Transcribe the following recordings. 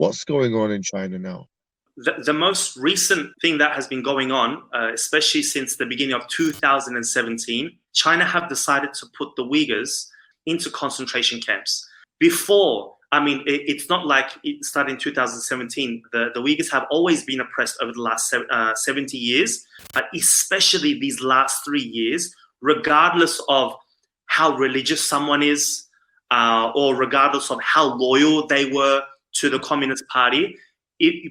What's going on in China now? The most recent thing that has been going on, especially since the beginning of 2017, China have decided to put the Uyghurs into concentration camps. Before, I mean, it's not like it started in 2017. The Uyghurs have always been oppressed over the last 70 years, but especially these last 3 years, regardless of how religious someone is, or regardless of how loyal they were to the Communist Party,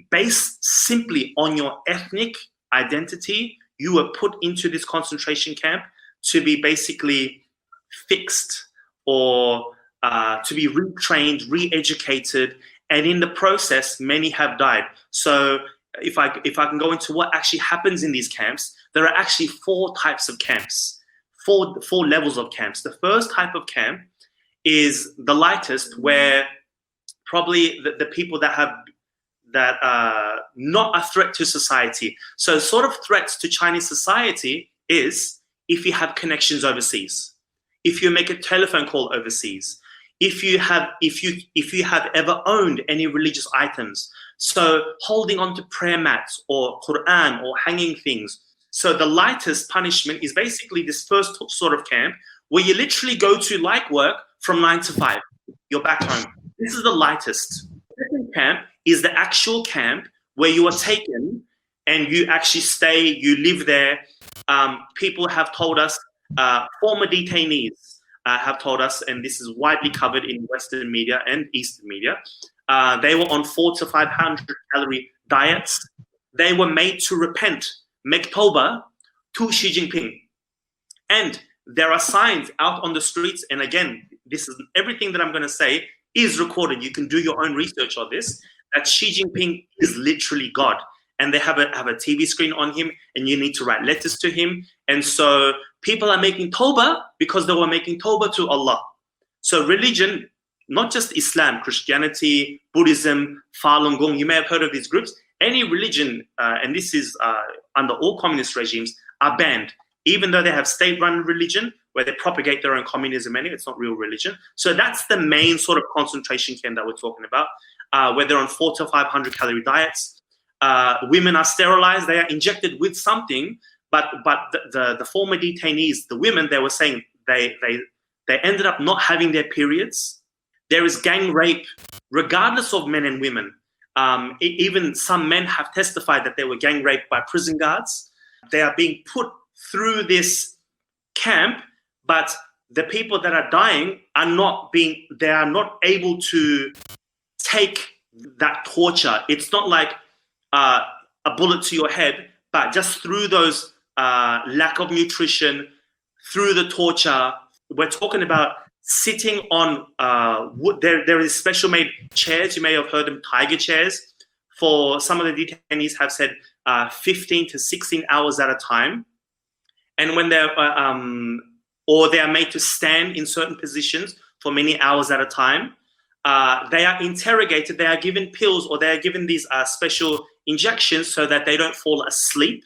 based simply on your ethnic identity, you were put into this concentration camp to be basically fixed or to be retrained, re-educated, and in the process, many have died. So if I can go into what actually happens in these camps, there are actually 4 types of camps, four levels of camps. The first type of camp is the lightest, where probably the people that are not a threat to society. So sort of threats to Chinese society is if you have connections overseas, if you make a telephone call overseas, if you have ever owned any religious items, so holding on to prayer mats or Quran or hanging things. So the lightest punishment is basically this first sort of camp where you literally go to like work from 9 to 5. You're back home. This is the lightest. The second camp is the actual camp where you are taken and you actually stay, you live there. People have told us, former detainees have told us, and this is widely covered in Western media and Eastern media, they were on 400 to 500 calorie diets. They were made to repent, make tawbah to Xi Jinping. And there are signs out on the streets, and again, this is everything that I'm going to say is recorded. You can do your own research on this, that Xi Jinping is literally God. And they have a TV screen on him, and you need to write letters to him. And so people are making tawbah because they were making tawbah to Allah. So religion, not just Islam, Christianity, Buddhism, Falun Gong, you may have heard of these groups. Any religion, and this is under all communist regimes, are banned, even though they have state-run religion where they propagate their own communism anyway. It's not real religion. So that's the main sort of concentration camp that we're talking about, where they're on 400 to 500 calorie diets. Women are sterilized. They are injected with something, but the former detainees, the women, they were saying they ended up not having their periods. There is gang rape, regardless of men and women. Even some men have testified that they were gang raped by prison guards. They are being put through this camp, but the people that are dying are not able to take that torture. It's not like a bullet to your head, but just through those lack of nutrition, through the torture. We're talking about sitting on wood. There is special made chairs. You may have heard them, tiger chairs. For some of the detainees have said 15 to 16 hours at a time. And when they're, or they are made to stand in certain positions for many hours at a time. They are interrogated, they are given pills, or they are given these special injections so that they don't fall asleep.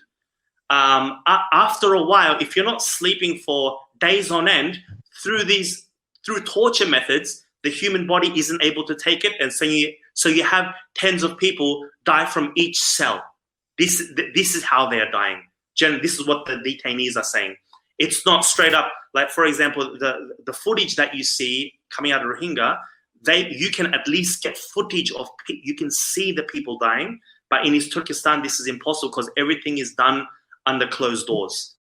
After a while, if you're not sleeping for days on end, through torture methods, the human body isn't able to take it, and so you have tens of people die from each cell. This is how they are dying. Generally, this is what the detainees are saying. It's not straight up, like, for example, the footage that you see coming out of Rohingya, you can at least get footage of, you can see the people dying, but in East Turkestan, this is impossible because everything is done under closed doors.